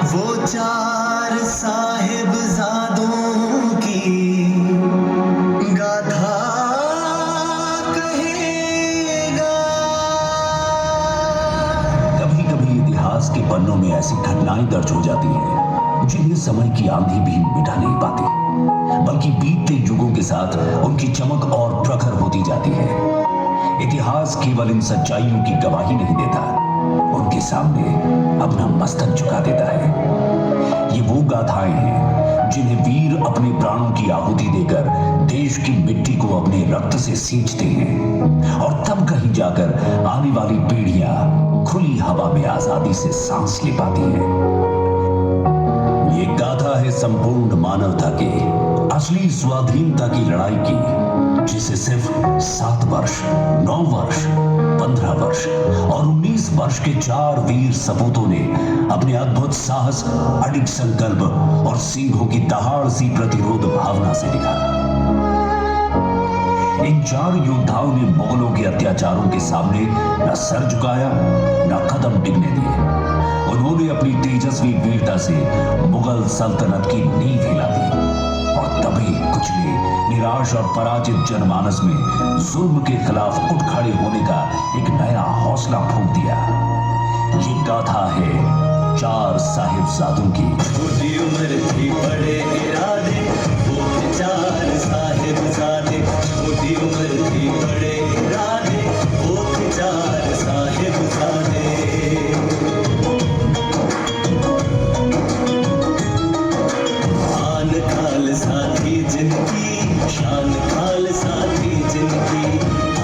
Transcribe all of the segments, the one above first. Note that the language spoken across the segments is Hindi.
वो चार साहिबजादों की गाथा कहेगा। कभी कभी इतिहास के पन्नों में ऐसी घटनाएं दर्ज हो जाती हैं जिन्हें समय की आंधी भी मिटा नहीं पाती, बल्कि बीतते युगों के साथ उनकी चमक और प्रखर होती जाती है। इतिहास केवल इन सच्चाइयों की गवाही नहीं देता, उनके सामने अपना मस्तक झुका देता है। ये वो गाथाएं हैं जिन्हें वीर अपने प्राणों की आहुति देकर देश की मिट्टी को अपने रक्त से सींचते हैं और तब कहीं जाकर आने वाली पीढ़ियां खुली हवा में आजादी से सांस ले पाती हैं। ये गाथा है संपूर्ण मानवता की असली स्वाधीनता की लड़ाई की, जिसे सिर्फ 7 वर्ष, 9 वर्ष, 15 वर्ष और 19 वर्ष के 4 वीर सपूतों ने अपने अद्भुत साहस, अडिग संकल्प और सिंहों की दहाड़ सी प्रतिरोध भावना से लिखा। इन 4 योद्धाओं ने मुगलों के अत्याचारों के सामने न सर झुकाया, न कदम टिकने दिए। उन्होंने अपनी तेजस्वी वीरता से मुगल सल्तनत की नींव हिला दी और तभी कुचले, निराश और पराजित जनमानस में जुल्म के खिलाफ उठ खड़े होने का एक नया हौसला फूंक दिया। ये गाथा है 4 साहिबजादों की। छोटी उम्र थी बड़े इरादे, वो थे 4 साहिबजादे। छोटी उम्र थी बड़े इरादे, वो थे 4 साहिबजादे। आन खाल साथी जिनकी, शान खाल साथी जिनकी।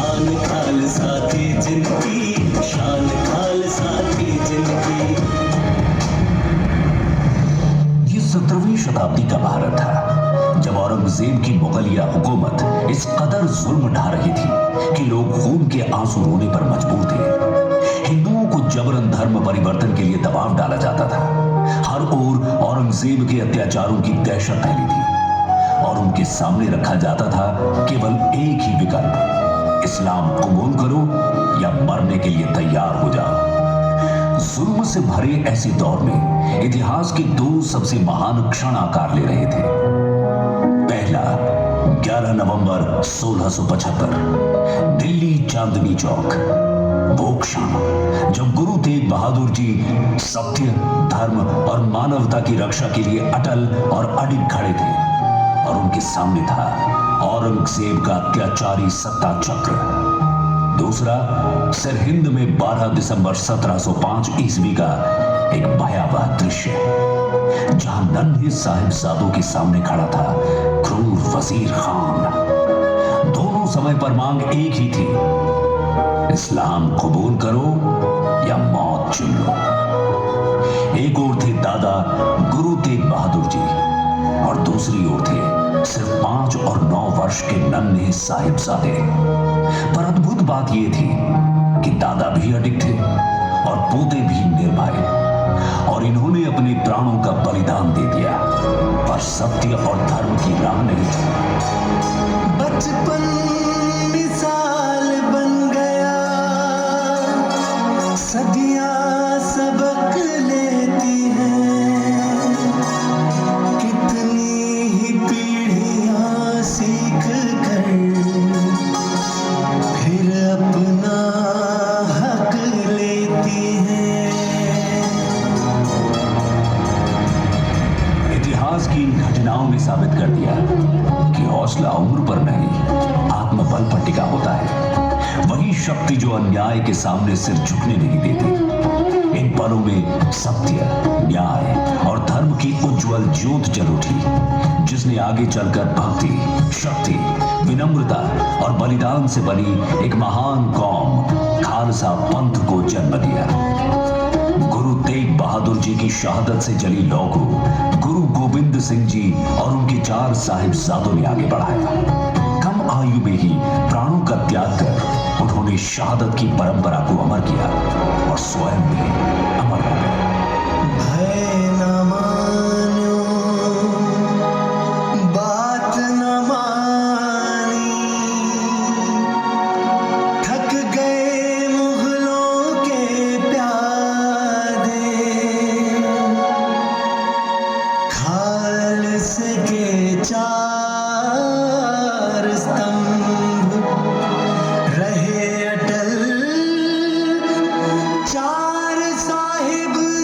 आन खाल साथी जिनकी, शान खाल साथी जिनकी। ये 17वीं शताब्दी का भारत था, जब औरंगजेब की मुगलिया हुकूमत इस कदर जुल्म ढा रही थी कि लोग खून के आंसू रोने पर मजबूर थे। हिंदुओं को जबरन धर्म परिवर्तन के लिए दबाव डाला जाता था। हर ओर औरंगजेब के अत्याचारों की दहशत फैली थी और उनके सामने रखा जाता था केवल एक ही विकल्प, इस्लाम कबूल करो या मरने के लिए तैयार हो जाओ। जुल्म से भरे ऐसे दौर में इतिहास के 2 सबसे महान क्षण आकार ले रहे थे। पहला, 11 नवंबर 1675, दिल्ली चांदनी चौक। वो क्षण जब गुरु तेग बहादुर जी सत्य, धर्म और मानवता की रक्षा के लिए अटल और अडिग खड़े थे और उनके सामने था औरंगजेब का अत्याचारी सत्ता चक्र। दूसरा, सरहिंद में 12 दिसंबर 1705 ईस्वी का एक भयावह दृश्य, जहां नन्हे साहिबजादों के सामने खड़ा था क्रूर वजीर खान। दोनों समय पर मांग एक ही थी, इस्लाम कबूल करो या मौत चुन लो। एक ओर थे दादा गुरु तेग बहादुर जी और दूसरी ओर थे सिर्फ 5 और 9 वर्ष के नन्हे साहिबजादे। पर अद्भुत बात यह थी कि दादा भी अडिग थे और पोते भी निर्भय, और इन्होंने अपने प्राणों का बलिदान दे दिया, पर सत्य और धर्म की राह नहीं छोड़ी। बचपन मिसाल बन गया, सदियां सबक लेती हैं। कितनी ही पीढ़ियां सीख कर फिर अपना हक लेती हैं। इतिहास की इन घटनाओं ने साबित कर दिया कि हौसला उम्र पर नहीं, आत्मबल पर टिका होता है। वही शक्ति जो अन्याय के सामने सिर झुकने नहीं देती। इन पलों में सत्य, न्याय और धर्म की उज्जवल ज्योत जल उठी, जिसने आगे चलकर भक्ति, शक्ति, विनम्रता और बलिदान से बनी एक महान कौम खालसा पंथ को जन्म दिया। गुरु तेग बहादुर जी की शहादत से जली लौ को गुरु गोविंद सिंह जी और उनके 4 साहिबजादों ने आगे बढ़ाया। कम आयु में ही प्राणों का त्याग कर उन्होंने शहादत की परंपरा को अमर किया और स्वयं भी अमर हो गए। भय न मान्यो, बात न मानी, थक गए मुगलों के प्यादे, खालस के चार स्तंभ रहे अटल, चार साहिबजादे।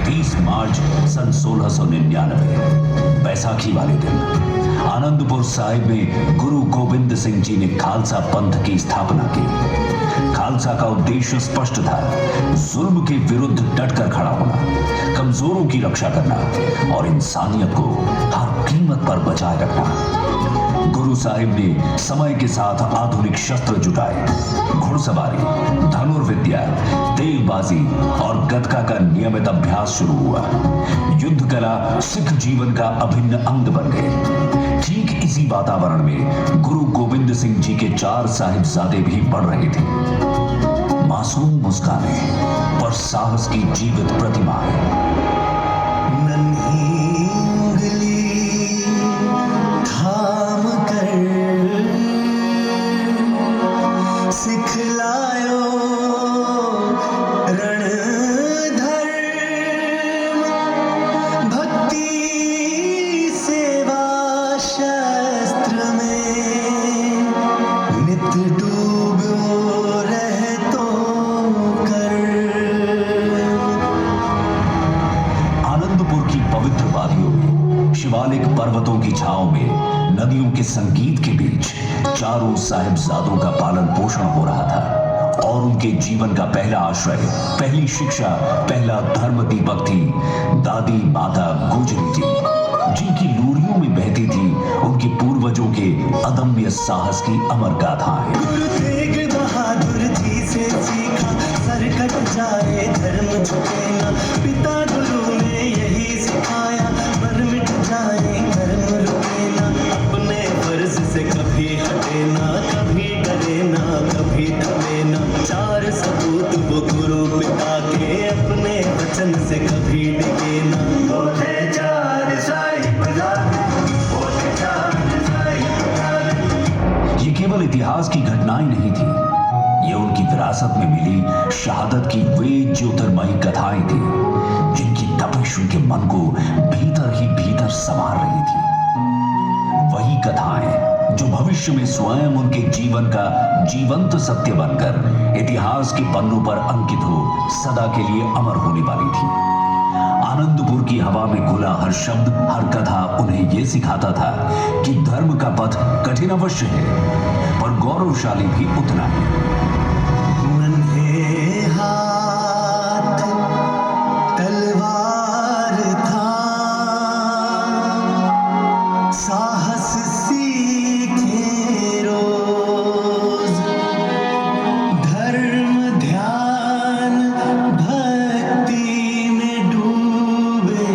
30 मार्च सन 1699 बैसाखी वाले दिन आनंदपुर साहिब में गुरु गोविंद सिंह जी ने खालसा पंथ की स्थापना की। खालसा का उद्देश्य स्पष्ट था, जुल्म के विरुद्ध डटकर खड़ा होना, कमजोरों की रक्षा करना और इंसानियत को हर कीमत पर बचाए रखना। गुरु साहिब ने समय के साथ आधुनिक शस्त्र जुटाए, घुड़सवारी, धनुर्विद्या, तेलबाजी और गतका का नियमित अभ्यास शुरू हुआ। युद्ध कला सिख जीवन का अभिन्न अंग बन गए। ठीक इसी वातावरण में गुरु गोविंद सिंह जी के 4 साहिबजादे भी बढ़ रहे थे। मासूम मुस्कानें और साहस की जीवित प्रतिमाएं। नन्ही उंगली थाम कर सिखलायो रणधर्म, भक्ति सेवा शस्त्र में नित डूबो रहतो कर। आनंदपुर की पवित्र वादियों में, शिवालिक पर्वतों की छांव में, नदियों के संगीत के बीच चारों साहिबजादों का पालन पोषण हो रहा था और उनके जीवन का पहला आश्रय, पहली शिक्षा, पहला धर्म दीपक थी दादी माता गुजरी जी, जिनकी लूरियों में बहती थी उनके पूर्वजों के अदम्य साहस की अमर गाथाएं। गुरु तेग बहादुर जी से सीखा, सर कट जाए धर्म झुके ना, पिता गुरु ने यही सिखाया, मर मिट जाए धर्म रुके ना, अपने फर्ज से कभी हटे ना, कभी डरे ना, कभी थमे ना, 4 सपूत वो गुरु पिता के, अपने वचन से कभी डिगे ना। वो थे 4 साहिबजादे, वो थे 4 साहिबजादे। ये केवल इतिहास की घटनाएं नहीं थी, ये उनकी विरासत में मिली शहादत की वे ज्योतिर्मयी कथाएं थी, जिनकी तपिश उनके मन को भीतर ही भीतर संवार रही थी। वही कथाएं जो भविष्य में स्वयं उनके जीवन का जीवंत सत्य बनकर इतिहास के पन्नों पर अंकित हो सदा के लिए अमर होने वाली थी। आनंदपुर की हवा में घुला हर शब्द, हर कथा उन्हें यह सिखाता था कि धर्म का पथ कठिन अवश्य है, पर गौरवशाली भी उतना ही। नन्हे हाथ तलवार था, साहस सीखे रोज, धर्म ध्यान भक्ति में डूबे,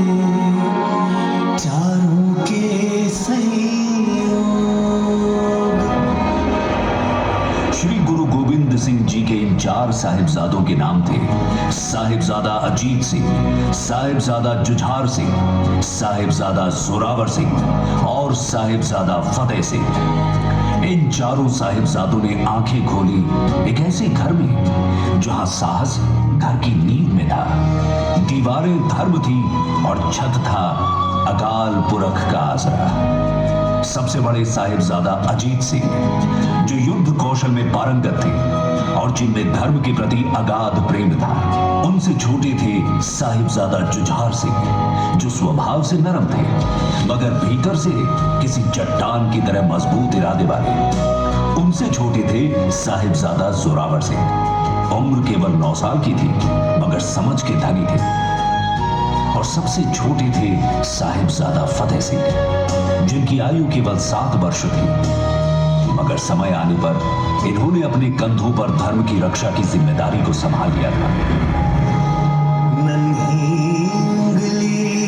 चारों के संयोग। श्री गुरु गोविंद सिंह जी के इन 4 साहिबजादों के नाम थे साहिबजादा अजीत सिंह, साहिबजादा जुझार सिंह, साहिबजादा जोरावर सिंह और साहिबजादा फतेह सिंह। इन चारों साहिबजादों ने आंखें खोली एक ऐसे घर में जहां साहस घर की नींव में था, दीवारें धर्म थी और छत था अकाल पुरख का आसरा। सबसे बड़े साहिबजादा अजीत सिंह, जो युद्ध कौशल में पारंगत थे और जिनमें धर्म के प्रति अगाध प्रेम था। उनसे छोटे थे साहिबजादा जुझार सिंह, जो स्वभाव से नरम थे मगर भीतर से किसी चट्टान की तरह मजबूत इरादे वाले। उनसे छोटे थे साहिबजादा जोरावर सिंह, उम्र केवल 9 साल की थी मगर समझ के धनी थे। और सबसे छोटे थे साहिबजादा फतेह सिंह, जिनकी आयु केवल 7 वर्ष थी मगर समय आने पर इन्होंने अपने कंधों पर धर्म की रक्षा की जिम्मेदारी को संभाल लिया था। नन्ही उंगली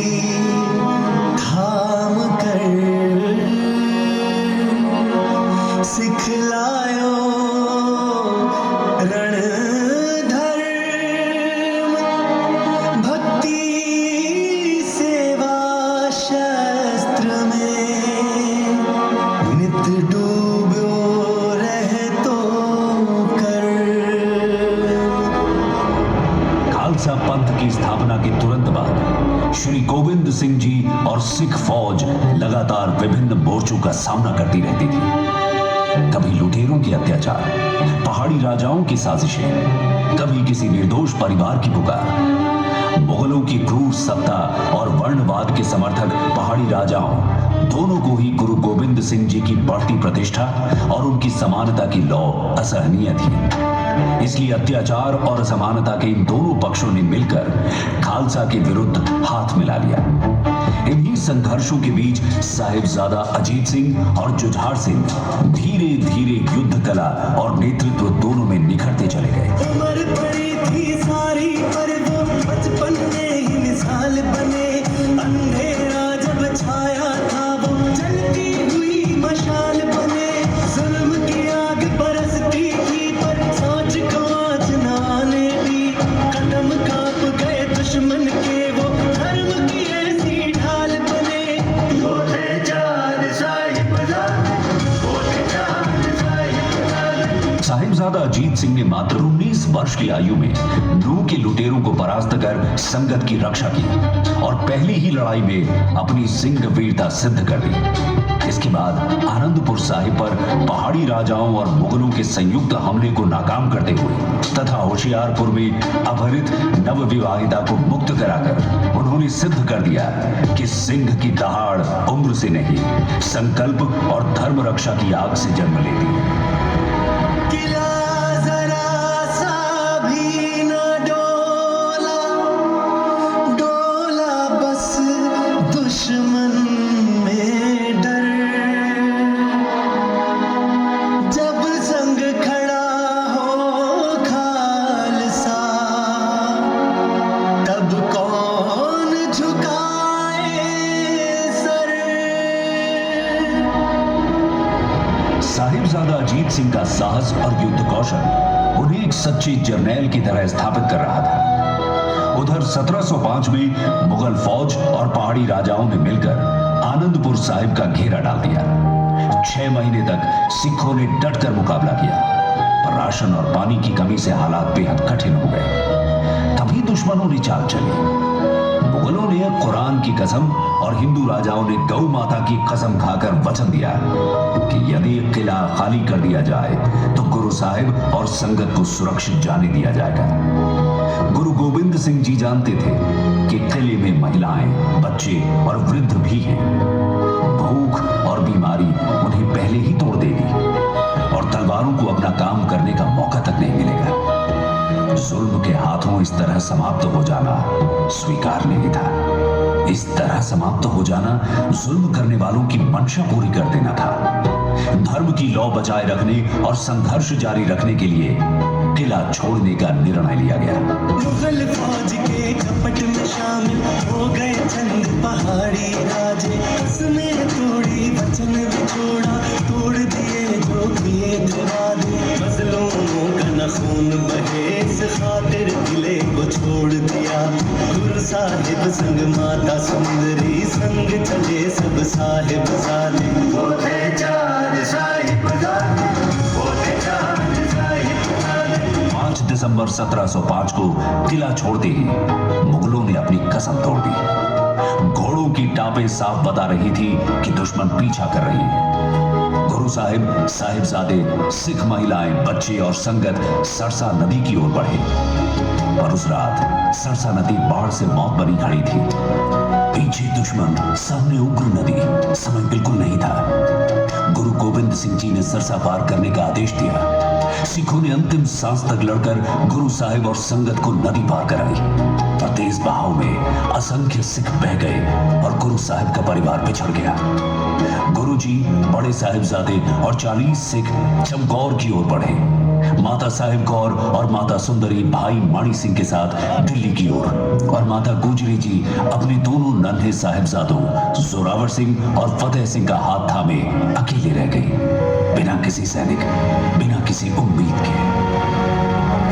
स्थापना के तुरंत बाद श्री गोविंद सिंह जी और सिख फौज लगातार विभिन्न मोर्चों का सामना करती रहती थी। कभी लुटेरों के अत्याचार, पहाड़ी राजाओं की साजिशें, कभी किसी निर्दोष परिवार की पुकार। मुगलों की क्रूर सत्ता और वर्णवाद के समर्थक पहाड़ी राजाओं दोनों को ही गुरु गोविंद सिंह जी की बढ़ती प्रतिष्ठा और उनकी समानता की लौ असहनीय थी। इसलिए अत्याचार और असमानता के इन दोनों पक्षों ने मिलकर खालसा के विरुद्ध हाथ मिला लिया। इन्हीं संघर्षों के बीच साहिबजादा अजीत सिंह और जुझार सिंह धीरे धीरे युद्ध कला और नेतृत्व दोनों में निखरते चले गए। उम्र बड़ी थी सारी पर वो बचपन में ही मिसाल बने। अंधेरा जब छाया था वो जलती हुई मशाल बने। जुल्म की आग बरसती थी पर सोच को आँच न आने दी। कदम कांप गए दुश्मन के वो धर्म की ऐसी ढाल बने। वो थे चार साहिबजादे, वो थे चार साहिबजादे। साहिबजादा अजीत सिंह ने मात्र 19 वर्ष की आयु में नू के लुटेरों को परास्त कर संगत की रक्षा की और पहली ही लड़ाई में अपनी सिंह वीरता सिद्ध कर दी। इसके बाद आनंदपुर साहिब पर पहाड़ी राजाओं और मुगलों के संयुक्त हमले को नाकाम करते हुए तथा होशियारपुर में अपहरित नवविवाहिता को मुक्त कराकर उन्होंने सिद्ध कर दिया कि सिंह की दहाड़ उम्र से नहीं, संकल्प और धर्म रक्षा की आग से जन्म लेती है। किला जरा सा भी न डोला, डोला बस दुश्मन में डर। जब संग खड़ा हो खालसा, तब कौन झुकाए सर। साहिबजादा अजीत सिंह का साहस और युद्ध कौशल उन्हें एक सच्चे जर्नैल की तरह स्थापित कर रहा था। उधर 1705 में मुगल फौज और पहाड़ी राजाओं ने मिलकर आनंदपुर साहिब का घेरा डाल दिया। 6 महीने तक सिखों ने डटकर मुकाबला किया, पर राशन और पानी की कमी से हालात बेहद कठिन हो गए। तभी दुश्मनों ने चाल चली। मुगलों ने कुरान की कसम और हिंदू राजाओं ने गौ माता की कसम खाकर वचन दिया कि यदि किला खाली कर दिया जाए तो गुरु साहिब और संगत को सुरक्षित जाने दिया जाएगा। गुरु गोविंद सिंह जी जानते थे कि किले में महिलाएं, बच्चे और वृद्ध भी हैं। भूख और बीमारी उन्हें पहले ही तोड़ देगी और तलवारों को अपना काम करने का मौका तक नहीं मिलेगा। जुल्म के हाथों इस तरह समाप्त हो जाना स्वीकार नहीं था। इस तरह समाप्त हो जाना जुल्म करने वालों की मंशा पूरी कर देना था। धर्म की लौ बचाए रखने और संघर्ष जारी रखने के लिए किला छोड़ने का निर्णय लिया गया। मुगल फौज के झपट में शामिल हो गए चंद पहाड़ी राजे। कसमें तोड़ी, वचन भी छोड़ा, तोड़ दिए जो किए थे वादे। मजलूमों का न खून बहे, इस खातिर किले को छोड़ दिया। गुरु साहिब संग माता सुंदरी, संग चले सब साहिबजादे। वो थे चार साहिबजादे, वो थे चार साहिबजादे। 5 दिसंबर 1705 को किला छोड़ते ही मुगलों ने अपनी कसम तोड़ दी। घोड़ों की टापें साफ बता रही थी कि दुश्मन पीछा कर रही है। गुरु साहिब, साहिबजादे, सिख महिलाएं, बच्चे और संगत सरसा नदी की ओर बढ़े। पर उस रात सरसा नदी बाढ़ से मौत बनी खड़ी थी। पीछे दुश्मन, सामने उग्र नदी। समय बिल्कुल नहीं था। गुरु गोविंद सिंह जी ने सरसा पार करने का आदेश दिया। सिखों ने अंतिम सांस तक लड़कर गुरु साहिब और संगत को नदी पार कराई, पर तेज बहाव में असंख्य सिख बह गए और गुरु साहिब का परिवार पिछड़ गया। गुरु जी, बड़े साहिबजादे और 40 सिख चमकौर की ओर बढ़े। माता साहिब कौर और माता सुंदरी भाई माणी सिंह के साथ दिल्ली की ओर, और माता गुजरी जी अपने दोनों नन्हे साहिबजादों जोरावर सिंह और फतेह सिंह का हाथ थामे अकेले रह गई, बिना किसी सैनिक, बिना किसी उम्मीद के।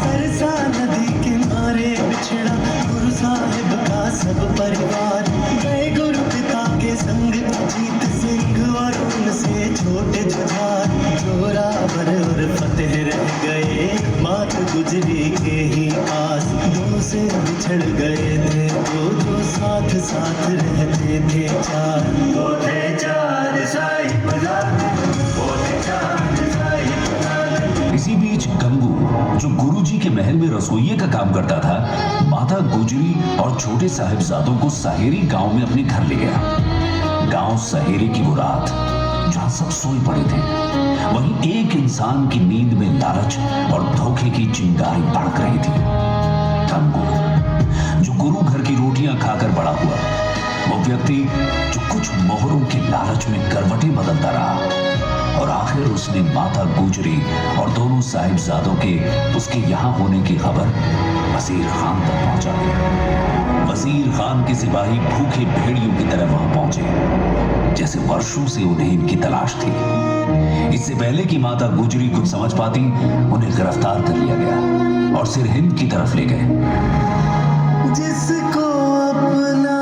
सरसा नदी किनारे बिछड़ा गुरु साहिब का सब परिवार। गए गुरु पिता के संग अजीत सिंह और उनसे छोटे जुझार। जोरावर और फतेह रह गए मात गुजरी के ही पास। 2 से बिछड़ गए थे दो जो साथ साथ रहते थे चार, वो थे चार साहिबजादे, वो थे चार साहिबजादे। इसी बीच गंगू जो गुरुजी के महल में रसोइये का काम करता था, माता गुजरी और छोटे साहिबजादों को सहेरी गांव में अपने घर ले गया। गांव सहेरे की वो रात जहां सब सोए पड़े थे, वहीं एक इंसान की नींद में लालच और धोखे की चिंगारी भड़क रही थी। गंगू जो गुरु घर की रोटियां खाकर बड़ा हुआ, वो व्यक्ति जो कुछ मोहरों के लालच में करवटें बदलता रहा और आखिर उसने माता गुजरी और दोनों साहिबजादों के उसके यहां होने की खबर वजीर खान तक पहुंचा दी। वजीर खान के सिपाही भूखे भेड़ियों की तरह वहां पहुंचे, जैसे वर्षों से उन्हें इनकी तलाश थी। इससे पहले कि माता गुजरी कुछ समझ पाती, उन्हें गिरफ्तार कर लिया गया और सिरहिंद की तरफ ले गए। जिसको अपना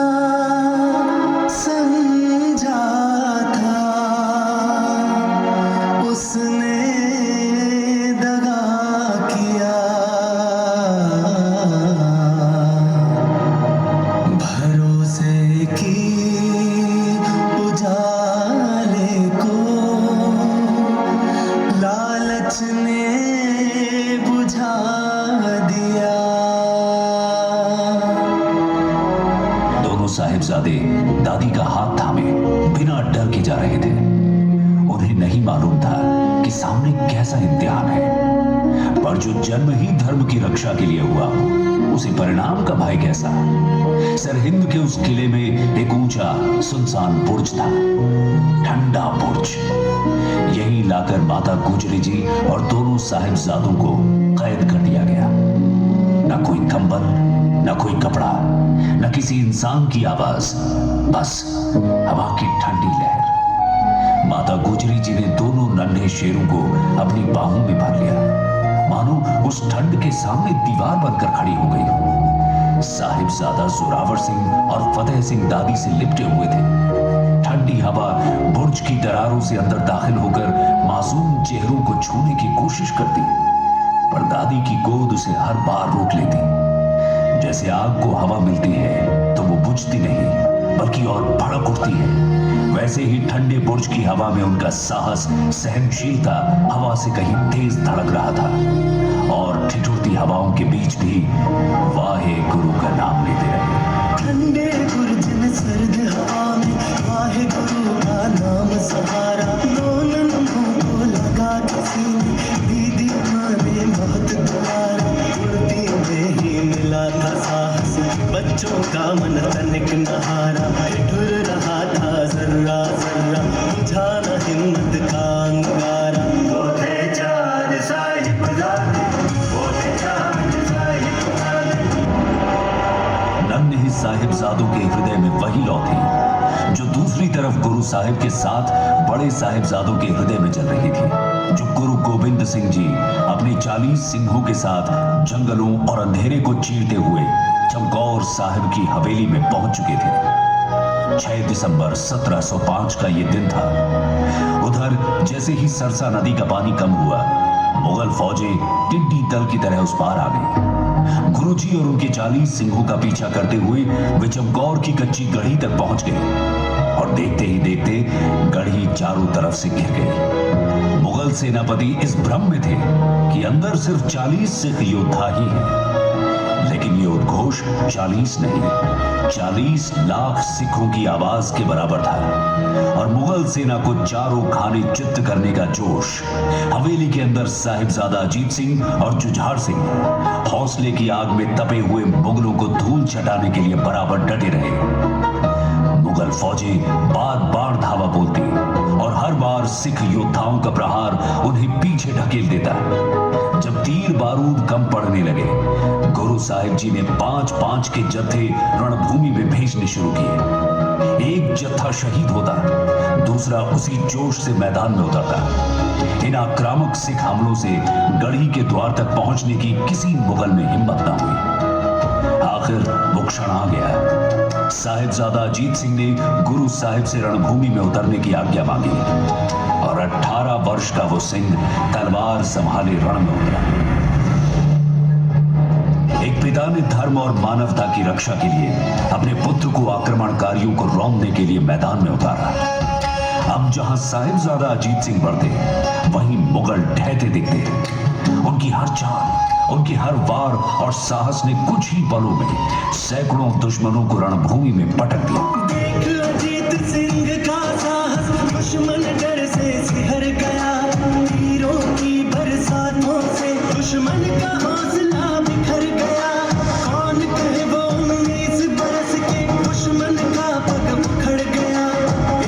समझा था उसने दगा किया, भरोसे की उजाले को लालच ने बुझा दिया। दोनों साहिबजादे दादी का हाथ थामे बिना डर के जा रहे थे। उन्हें नहीं मालूम था कि सामने कैसा इम्तिहान है, पर जो जन्म ही धर्म की रक्षा के लिए हुआ, उसे परिणाम का भय कैसा। सरहिंद के उस किले में एक ऊंचा सुनसान बुर्ज था, ठंडा बुर्ज। यहीं लाकर माता गुजरी जी और दोनों साहिबजादों को कैद कर दिया गया। न कोई कंबल, न कोई कपड़ा, न किसी इंसान की आवाज, बस हवा की ठंडी लहर। माता गुजरी जी ने दोनों नन्हे शेरों को अपनी बाहों में भर लिया, मानो उस ठंड के सामने दीवार बनकर खड़ी हो गई हो। साहिबजादा जोरावर सिंह और फतेह सिंह दादी से लिपटे हुए थे। ठंडी हवा बुर्ज की दरारों से अंदर दाखिल होकर मासूम चेहरों को छूने की कोशिश करती, पर दादी की गोद उसे हर बार रोक लेती। जैसे आग को हवा मिलती है तो वो बुझती नहीं, बल्कि और भड़क उठती है, वैसे ही ठंडे बुर्ज की हवा में उनका साहस, सहनशीलता हवा से कहीं तेज धड़क रहा था और ठिठुरती हवाओं के बीच भी वाहे गुरु का नाम लेते रहे। ठंडे बुर्ज में सर्द हवा में वाहे गुरु का नाम सहारा, दोनों को लगा किसी ने दीदी माने बहुत तुम्हारा। उड़ती में ही मिला था साहस, बच्चों का मन तनिक नहारा, ठुर रहा था जर्रा जर्रा, बुझा न हिम्मत का अंगारा। वो थे चार साहिबजादे, वो थे चार साहिबजादे। नन्हे साहिबजादों के हृदय में वही लौ थी जो दूसरी तरफ गुरु साहिब के साथ बड़े साहिबजादों के हृदय में जल रही थी, जो गुरु गोविंद सिंह जी अपने 40 सिंहों के साथ जंगलों और अंधेरे को चीरते हुए चमकौर साहिब की हवेली में पहुंच चुके थे। 6 दिसंबर 1705 का यह दिन था। उधर जैसे ही सरसा नदी का पानी कम हुआ, मुगल फौजें टिड्डी दल की तरह उस पार आ गई। गुरुजी और उनके 40 सिंहों का पीछा करते हुए वे चमकौर की कच्ची गढ़ी तक पहुंच गए और देखते ही देखते गढ़ी चारों तरफ से घिर गई। मुगल सेनापति इस भ्रम में थे कि अंदर सिर्फ 40 सिख योद्धा ही हैं, लेकिन ये उद्घोष 40 नहीं, 40 लाख सिखों की आवाज के बराबर था और मुगल सेना को चारों खाने चित्त करने का जोश। हवेली के अंदर साहिबजादा अजीत सिंह और जुझार सिंह हौसले की आग में तपे हुए मुगलों को धूल चटाने के लिए बराबर डटे रहे। मुगल फौजें बार बार धावा बोलती और हर बार सिख योद्धाओं का प्रहार उन्हें पीछे ढकेल देता। जब तीर बारूद कम पड़ने लगे, गुरु साहिब जी ने 5-5 के जत्थे रणभूमि में भेजने शुरू किए। एक जत्था शहीद होता, दूसरा उसी जोश से मैदान में उतरता। इन आक्रामक सिख हमलों से गढ़ी के द्वार तक पहुंचने की किसी मुगल में हिम्मत न हुई। आखिर वो क्षण आ गया। साहिबजादा अजीत सिंह ने गुरु साहिब से रणभूमि में उतरने की आज्ञा मांगी और 18 वर्ष का वो सिंह तलवार संभाले रण में उतरा। एक पिता ने धर्म और मानवता की रक्षा के लिए अपने पुत्र को आक्रमणकारियों को रौंदने के लिए मैदान में उतारा। अब जहां साहिबजादा अजीत सिंह बढ़ते, वहीं मुगल ढहते दिखते। उनकी हर चाल, उनकी हर वार और साहस ने कुछ ही पलों में सैकड़ों दुश्मनों को रणभूमि में पटक दिया। देख अजीत सिंह का साहस, दुश्मन डर से सिहर गया। तीरों की बरसातों से दुश्मन का हौसला बिखर गया। कौन कहे वो 19 बरस के दुश्मन का पग उखड़ गया।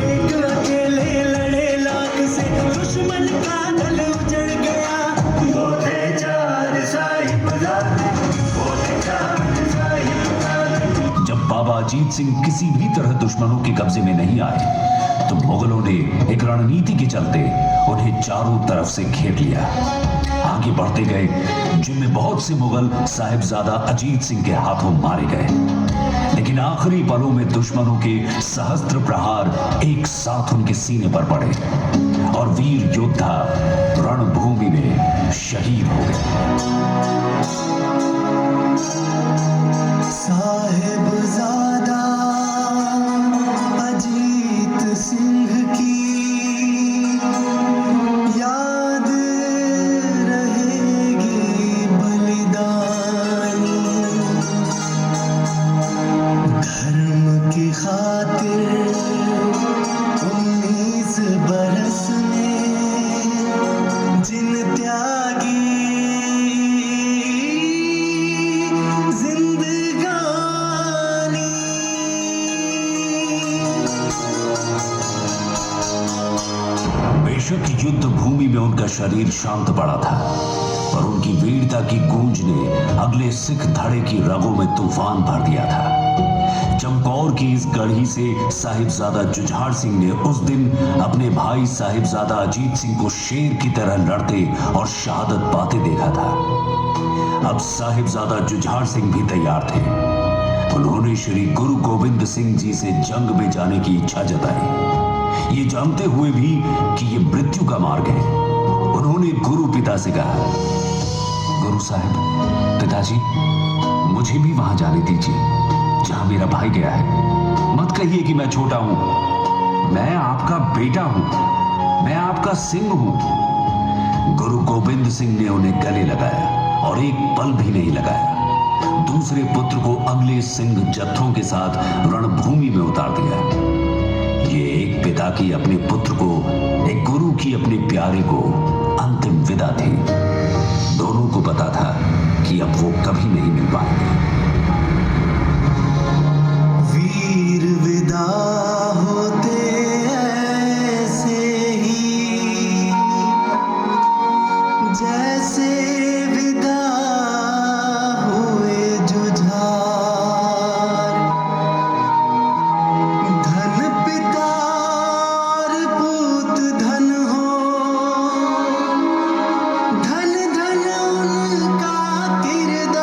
एक अकेले लड़े लाख से दुश्मन का दल उजड़ गया। वो थे चार साहिबजादे, वो थे चार साहिबजादे। जब बाबा अजीत सिंह किसी भी तरह दुश्मनों के कब्जे में नहीं आए, तो मुगलों ने एक रणनीति के चलते उन्हें चारों तरफ से घेर लिया। आगे बढ़ते गए, जिनमें बहुत से मुगल साहिबजादा अजीत सिंह के हाथों मारे गए। लेकिन आखिरी पलों में दुश्मनों के सहस्त्र प्रहार एक साथ उनके सीने पर पड़े और वीर योद्धा रणभूमि में शहीद हो गए। साहिबजादा अजीत सिंह की याद रहेगी बलिदानी। धर्म की खातिर 19 बरस में जिन त्यागी बेशक युद्ध भूमि में उनका शरीर शांत पड़ा था, पर उनकी वीरता की गूंज ने अगले सिख धड़े की रगों में तूफान भर दिया था। चमकौर की इस गढ़ी से साहिबजादा जुझार सिंह ने उस दिन अपने भाई साहिबजादा अजीत सिंह को शेर की तरह लड़ते और शहादत पाते देखा था। अब साहिबजादा जुझार सिंह भी तैयार थे। उन्होंने श्री गुरु गोविंद सिंह जी से जंग में जाने की इच्छा जताई, ये जानते हुए भी कि ये मृत्यु का मार्ग है। उन्होंने गुरु पिता से कहा, गुरु साहब, पिताजी, मुझे भी वहां जाने दीजिए जहां मेरा भाई गया है। मत कहिए कि मैं छोटा हूं, मैं आपका बेटा हूं, मैं आपका सिंह हूं। गुरु गोविंद सिंह ने उन्हें गले लगाया और एक पल भी नहीं लगाया। दूसरे पुत्र को अगले सिंह जत्थों के साथ रणभूमि में उतार दिया। ये एक पिता की अपने पुत्र को, एक गुरु की अपने प्यारे को अंतिम विदा थी। दोनों को पता था कि अब वो कभी नहीं मिल पाएंगे। वीर विदा होते ऐसे ही जैसे विदा हुए जुझार। धन पिता और पूत धन हो, धन धन उनका किरदार।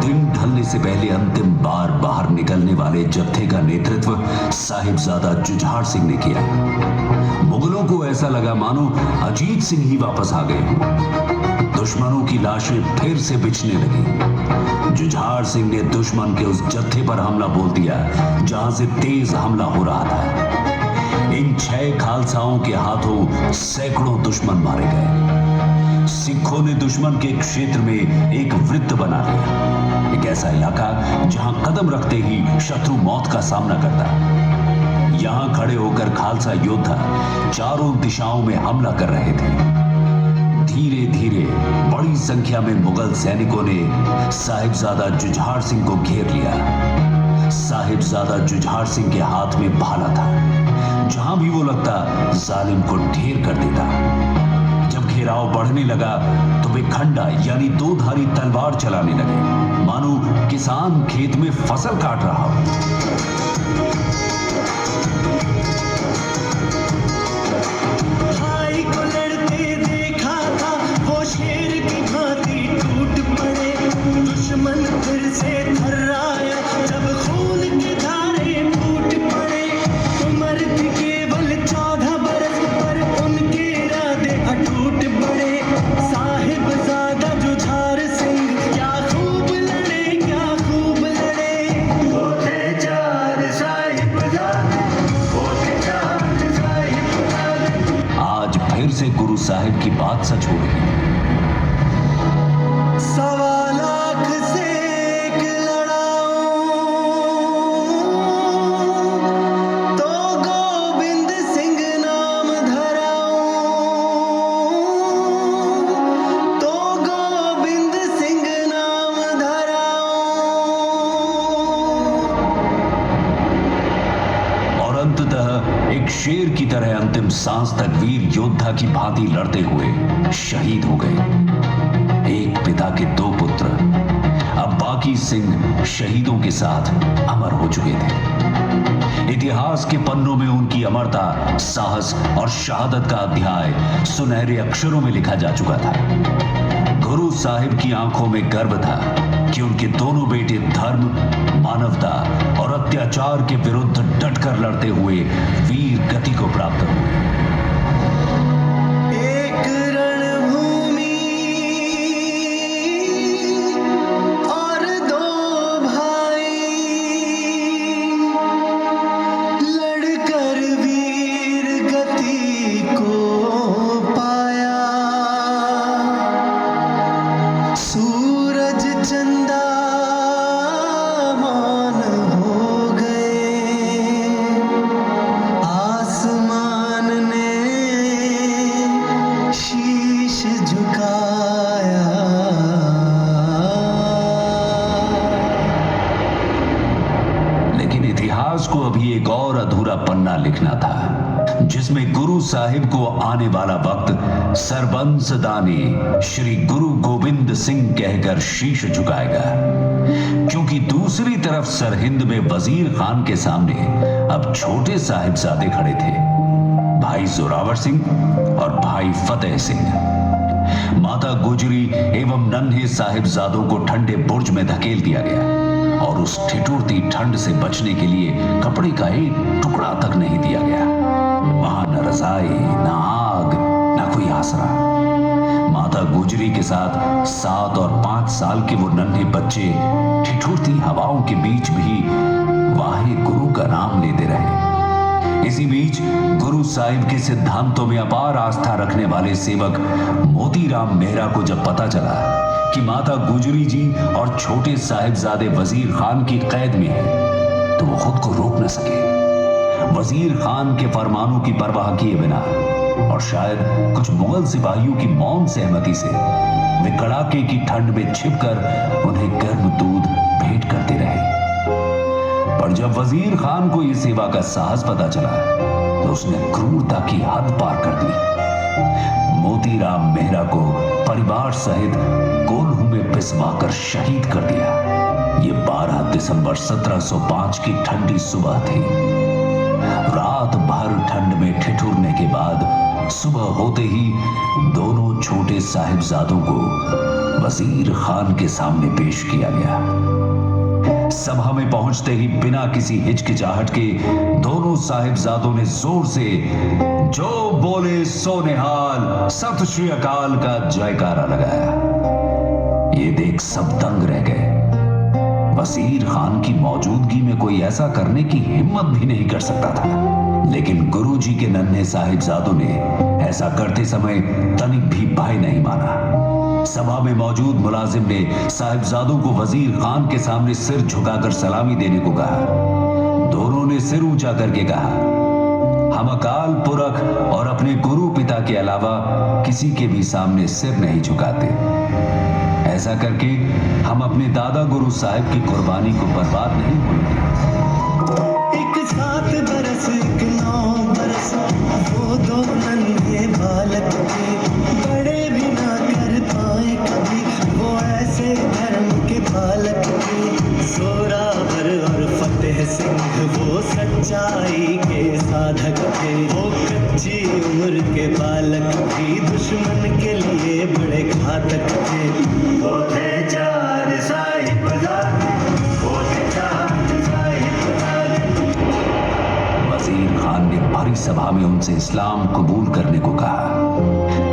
दिन ढलने से पहले अंतिम बार बाहर निकलने वाले जत्थे का नेतृत्व साहिबजादा जुझार सिंह ने किया। मुगलों को ऐसा लगा मानो अजीत सिंह ही वापस आ गए हों। दुश्मनों की लाशें फिर से बिछने लगी। जुझार सिंह ने दुश्मन के उस जत्थे पर हमला बोल दिया जहां से तेज हमला हो रहा था। इन 6 खालसाओं के हाथों सैकड़ों दुश्मन मारे गए। सिखों ने दुश्मन के क्षेत्र में एक वृत्त बना लिया, एक ऐसा इलाका जहां कदम रखते ही शत्रु मौत का सामना करता। यहां खड़े होकर खालसा योद्धा चारों दिशाओं में हमला कर रहे थे। धीरे धीरे बड़ी संख्या में मुगल सैनिकों ने साहिबजादा जुझार सिंह को घेर लिया। साहिबजादा जुझार सिंह के हाथ में भाला था, जहां भी वो लगता जालिम को ढेर कर देता। जब घेराव बढ़ने लगा तो वे खंडा यानी 2 धारी तलवार चलाने लगे, मानो किसान खेत में फसल काट रहा हो। भाई को लड़ते देखा था वो शेर की भांति टूट पड़े। दुश्मन फिर से थर्राया जब खून के धारे फूट पड़े। उम्र थी केवल 14 बरस पर उनके इरादे अटूट सच हो रही है। 1.25 लाख से एक लड़ाऊं तो गोविंद सिंह नाम धराऊं, तो गोविंद सिंह नाम धराऊं। और अंततः एक शेर की तरह अंतिम सांस तक वीर योद्धा की भांति लड़ते हुए शहीद हो गए। एक पिता के 2 पुत्र, अब बाकी सिंह शहीदों के साथ अमर हो चुके थे। इतिहास के पन्नों में उनकी अमरता, साहस और शहादत का अध्याय सुनहरे अक्षरों में लिखा जा चुका था। गुरु साहिब की आंखों में गर्व था कि उनके दोनों बेटे धर्म, मानवता और अत्याचार के विरुद्ध डटकर लड़ते हुए वीर गति को प्राप्त हुए। एक रणभूमि और 2 भाई, लड़कर वीर गति को पाया। सूरज चंदा मौन हो गए, आसमान ने शीश झुकाया। लेकिन इतिहास को अभी एक और अधूरा पन्ना लिखना था, जिसमें गुरु साहिब को आने वाला वक्त सरबंस दानी श्री गुरु गोविंद सिंह कहकर शीश झुकाएगा, क्योंकि दूसरी तरफ सरहिंद में वजीर खान के सामने अब छोटे साहिबजादे खड़े थे, भाई जोरावर सिंह और भाई फतेह सिंह। माता गुजरी एवं नन्हे साहिबजादों को ठंडे बुर्ज में धकेल दिया गया और उस ठिठुरती ठंड से बचने के लिए कपड़े का एक टुकड़ा तक नहीं दिया गया। वहां न रजाई, न आग, न कोई आसरा। माता गुजरी के साथ 7 और 5 साल के वो नन्हे बच्चे ठिठुरती हवाओं के बीच भी वाहे गुरु का नाम लेते रहे। इसी बीच गुरु साहिब के सिद्धांतों में अपार आस्था रखने वाले सेवक मोतीराम मेहरा को जब पता चला कि माता गुजरी जी और छोटे साहिबजादे वजीर खान की कैद में हैं, तो वो खुद को रोक न सके। वजीर खान के फरमानों की परवाह किए बिना और शायद कुछ मुगल सिपाहियों की मौन सहमति से वे कड़ाके की ठंड में छिपकर उन्हें गर्म दूध भेंट करते रहे। पर जब वजीर खान को यह सेवा का साहस पता चला तो उसने क्रूरता की हद पार कर दी। मोतीराम मेहरा को परिवार सहित कोल्हू में पिसवाकर शहीद कर दिया। ये 12 दिसंबर 1705 की ठंडी सुबह थी। रात भर ठंड में ठिठुरने के बाद सुबह होते ही दोनों छोटे साहिबजादों को वजीर खान के सामने पेश किया गया। सभा में पहुंचते ही बिना किसी हिचकिचाहट के दोनों साहिबजादों ने जोर से जो बोले सो निहाल, सत श्री अकाल का जयकारा लगाया। ये देख सब दंग रह गए। वजीर खान की मौजूदगी में कोई ऐसा करने की हिम्मत भी नहीं कर सकता था, लेकिन गुरुजी के नन्हे साहिबजादों ने ऐसा करते समय तनिक भी भय नहीं माना। सभा में मौजूद मुलाजिम ने साहिबजादों को वजीर खान के सामने सिर झुकाकर सलामी देने को कहा। दोनों ने सिर ऊंचा करके कहा, हम अकाल पुरख और अपने गुरु पिता के अलावा किसी के भी सामने सिर नहीं झुकाते। ऐसा करके हम अपने दादा गुरु साहिब की कुर्बानी को बर्बाद नहीं होने एक 7 बरस एक 9 बरस वो 2 नन्हे बालक थे, बड़े भी ना कर पाए कभी वो ऐसे धर्म के बालक थे। जोरावर और फतेह सिंह वो सच्चाई के साधक थे। वो कच्ची उम्र के बालक भी दुश्मन के लिए बड़े घातक थे। वो थे 4 साहिबजादे, वो थे 4 साहिबजादे। वजीर खान ने भारी सभा में उनसे इस्लाम कबूल करने को कहा।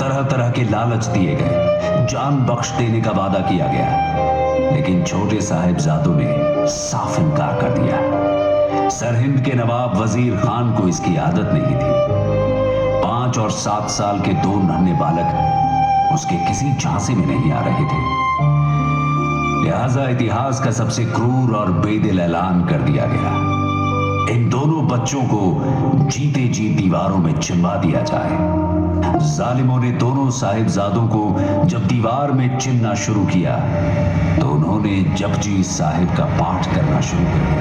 तरह तरह के लालच दिए गए, जान बख्श देने का वादा किया गया, लेकिन छोटे साहिबजादों ने साफ इनकार कर दिया। सरहिंद के नवाब वजीर खान को इसकी आदत नहीं थी। 5 और 7 साल के 2 नन्हे बालक उसके किसी झांसे में नहीं आ रहे थे। लिहाजा इतिहास का सबसे क्रूर और बेदिल ऐलान कर दिया गया, इन दोनों बच्चों को जीते जी दीवारों में चिनवा दिया जाए। जालिमों ने दोनों साहिबजादों को जब दीवार में चिनना शुरू किया तो उन्होंने जपजी साहिब का पाठ करना शुरू कर दिया।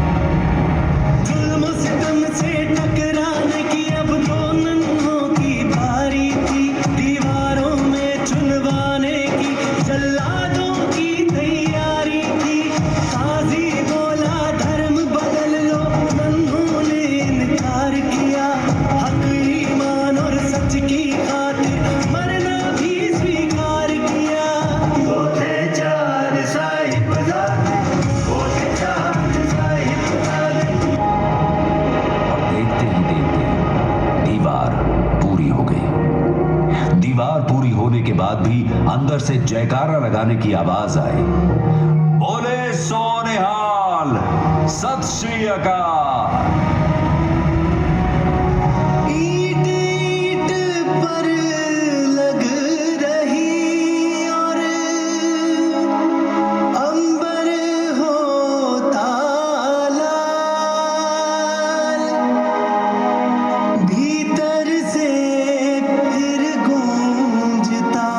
जुल्म सितम से टकराने की अब दो नन्हों की बारी थी, दीवारों में चुनवाने की जल्लादों की तैयारी थी। काजी बोला धर्म बदल लो, नन्हों ने इनकार किया। हक ईमान और सच की खातिर मरना भी स्वीकार किया। वो थे चार साहिबजादे, वो थे चार साहिबजादे। और देखते ही देखते दीवार पूरी हो गई। दीवार पूरी होने के बाद भी अंदर से जयकारा लगाने की आवाज आई, बोले सोनिहाल, सत श्री अकाल। ईंट ईंट पर लग रही और अंबर होता लाल, भीतर से फिर गूंजता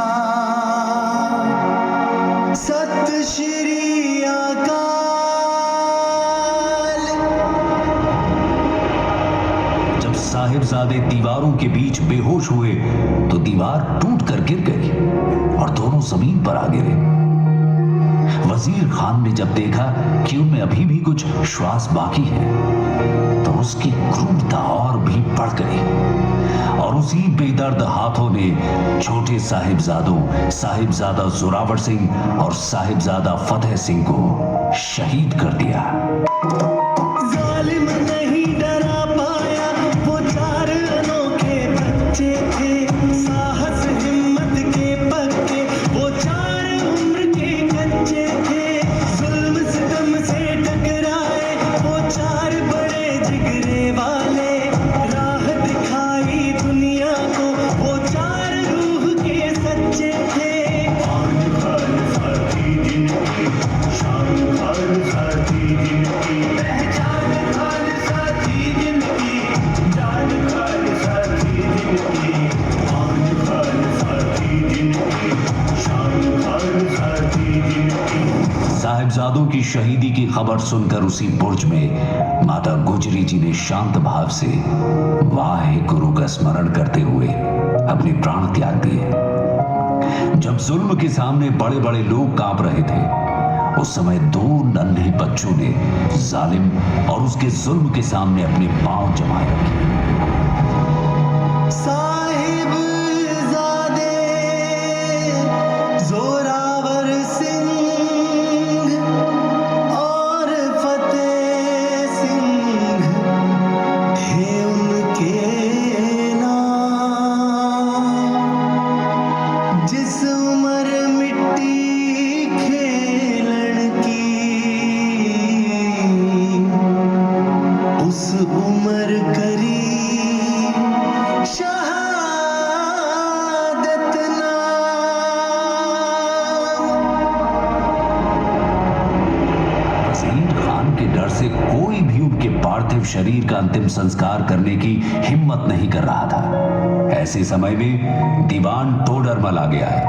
सत श्री अकाल। जब साहिबजादे दीवारों के बीच बेहोश हुए तो दीवार टूट कर गिर गई और दोनों जमीन पर आ गिरे। वजीर खान ने जब देखा कि उनमें अभी भी कुछ श्वास बाकी है तो उसकी क्रूरता और भी बढ़ गई और उसी बेदर्द हाथों ने छोटे साहिबजादों साहिबजादा जोरावर सिंह और साहिबजादा फतेह सिंह को शहीद कर दिया। जालिम नहीं डरा पाया, वो चार अनोखे बच्चे थे, साहस हिम्मत के पक्के, वो चार उम्र के कच्चे थे। जुल्म सितम से टकराए वो चार बड़े जिगरे वाले, राह दिखाई दुनिया को वो चार रूह के सच्चे थे। शान खालसा थी जिनकी, पहचान खालसा थी जिनकी, जान खालसा थी जिनकी, शान खालसा थी जिनकी, शान खालसा थी जिनकी। साहिबजादों की शहीदी की खबर सुनकर उसी बुर्ज में माता गुजरी जी ने शांत भाव से वाहे गुरु का स्मरण करते हुए अपने प्राण त्याग दिए। जब जुल्म के सामने बड़े बड़े लोग कांप रहे थे उस समय दो नन्हे बच्चों ने जालिम और उसके जुल्म के सामने अपने पांव जमाए रखे। साहिबजादे जोरावर सिंह और फतेह सिंह थे उनके नाम। जिस उम्र मिट्टी खेलन की, उस उम्र करी शहादत नाम। वजीर खान के डर से कोई भी उनके पार्थिव शरीर का अंतिम संस्कार करने की हिम्मत नहीं कर रहा था। ऐसे समय में दीवान टोडरमल आ गया है।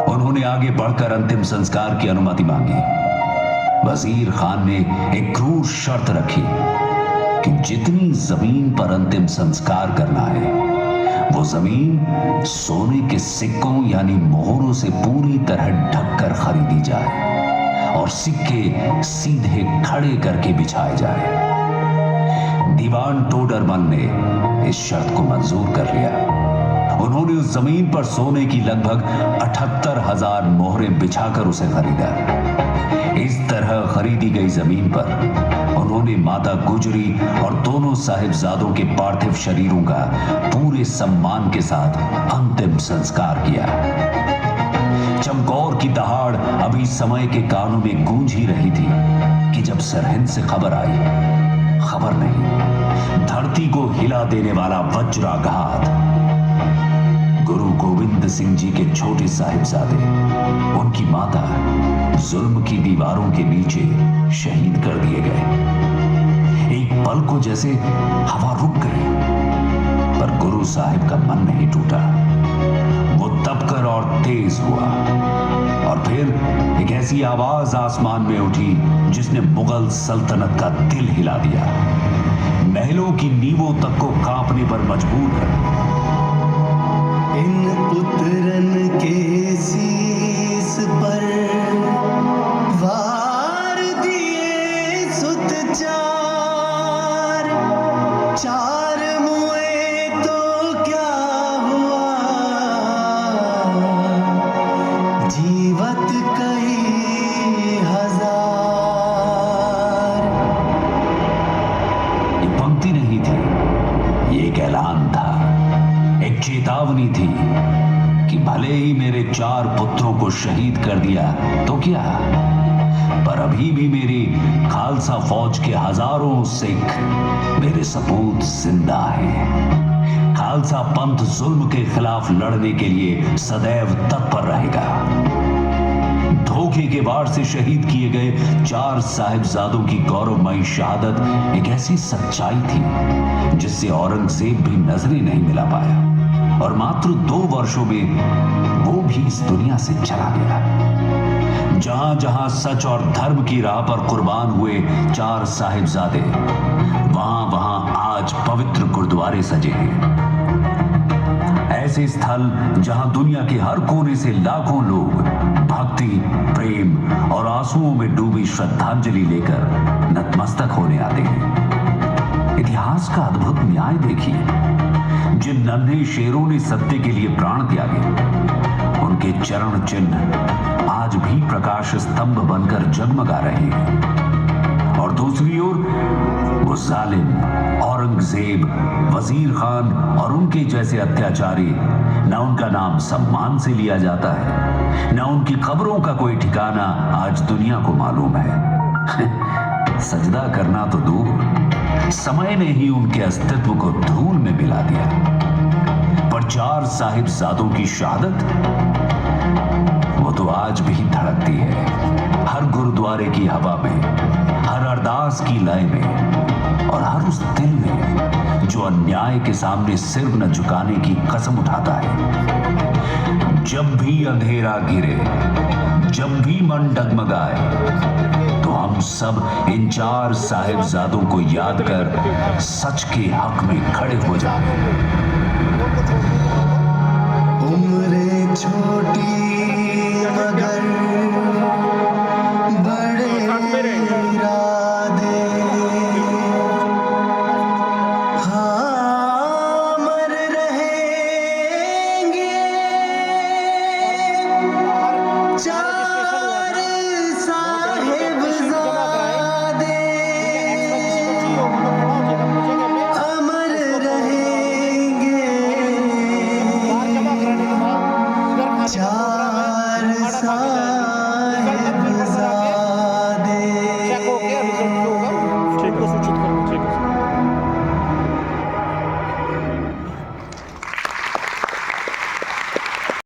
उन्होंने आगे बढ़कर अंतिम संस्कार की अनुमति मांगी। वजीर खान ने एक क्रूर शर्त रखी कि जितनी जमीन पर अंतिम संस्कार करना है वो जमीन सोने के सिक्कों यानी मोहरों से पूरी तरह ढककर खरीदी जाए और सिक्के सीधे खड़े करके बिछाए जाए। दीवान टोडरमल ने इस शर्त को मंजूर कर लिया। उन्होंने उस जमीन पर सोने की लगभग 78,000 मोहरें बिछाकर उसे खरीदा। इस तरह खरीदी गई जमीन पर उन्होंने माता गुजरी और दोनों साहिबजादों के पार्थिव शरीरों का पूरे सम्मान के साथ अंतिम संस्कार किया। चमकौर की दहाड़ अभी समय के कानों में गूंज ही रही थी कि जब सरहिंद से खबर आई, खबर नहीं, धरती को हिला देने वाला वज्राघात। गुरु गोविंद सिंह जी के छोटे साहिबजादे, उनकी माता जुल्म की दीवारों के नीचे शहीद कर दिए गए। एक पल को जैसे हवा रुक गई, पर गुरु साहिब का मन नहीं टूटा। वो तपकर और तेज हुआ, और फिर एक ऐसी आवाज आसमान में उठी जिसने मुगल सल्तनत का दिल हिला दिया, महलों की नींवों तक को कांपने पर मजबूर कर दिया। इन पुत्रन के शीस पर वार दिए सुत चार, चार मुए तो क्या हुआ, जीवत कई हजार। ये पंक्ति नहीं थी, ये एक ऐलान था, एक चेतावनी थी कि भले ही मेरे 4 पुत्रों को शहीद कर दिया तो क्या, पर अभी भी मेरी खालसा फौज के हजारों सिख मेरे सपूत जिंदा हैं। खालसा पंथ जुल्म के खिलाफ लड़ने के लिए सदैव तत्पर रहेगा। धोखे के वार से शहीद किए गए 4 साहिबजादों की गौरवमयी शहादत एक ऐसी सच्चाई थी जिससे औरंगजेब भी नजरें नहीं मिला पाया, और मात्र 2 वर्षों में वो भी इस दुनिया से चला गया। जहां जहां सच और धर्म की राह पर कुर्बान हुए 4 साहिबजादे, वहां वहां आज पवित्र गुरुद्वारे सजे हैं। ऐसे स्थल जहां दुनिया के हर कोने से लाखों लोग भक्ति, प्रेम और आंसुओं में डूबी श्रद्धांजलि लेकर नतमस्तक होने आते हैं। इतिहास का अद्भुत न्याय देखिए, जिन नन्हे शेरों ने सत्य के लिए प्राण त्यागे, उनके चरण चिन्ह आज भी प्रकाश स्तंभ बनकर जगमगा रहे हैं। और दूसरी ओर वो जालिम औरंगजेब, वजीर खान और उनके जैसे अत्याचारी, न उनका नाम सम्मान से लिया जाता है, न उनकी खबरों का कोई ठिकाना आज दुनिया को मालूम है। सजदा करना तो दूर, समय ने ही उनके अस्तित्व को धूल में मिला दिया। पर 4 साहिबजादों की शहादत, वो तो आज भी धड़कती है, हर गुरुद्वारे की हवा में, हर अरदास की लय में, और हर उस दिल में जो अन्याय के सामने सिर न झुकाने की कसम उठाता है। जब भी अंधेरा घिरे, जब भी मन डगमगाए, तो हम सब इन 4 साहिबजादों को याद कर सच के हक में खड़े हो जाएं। उम्र छोटी मगर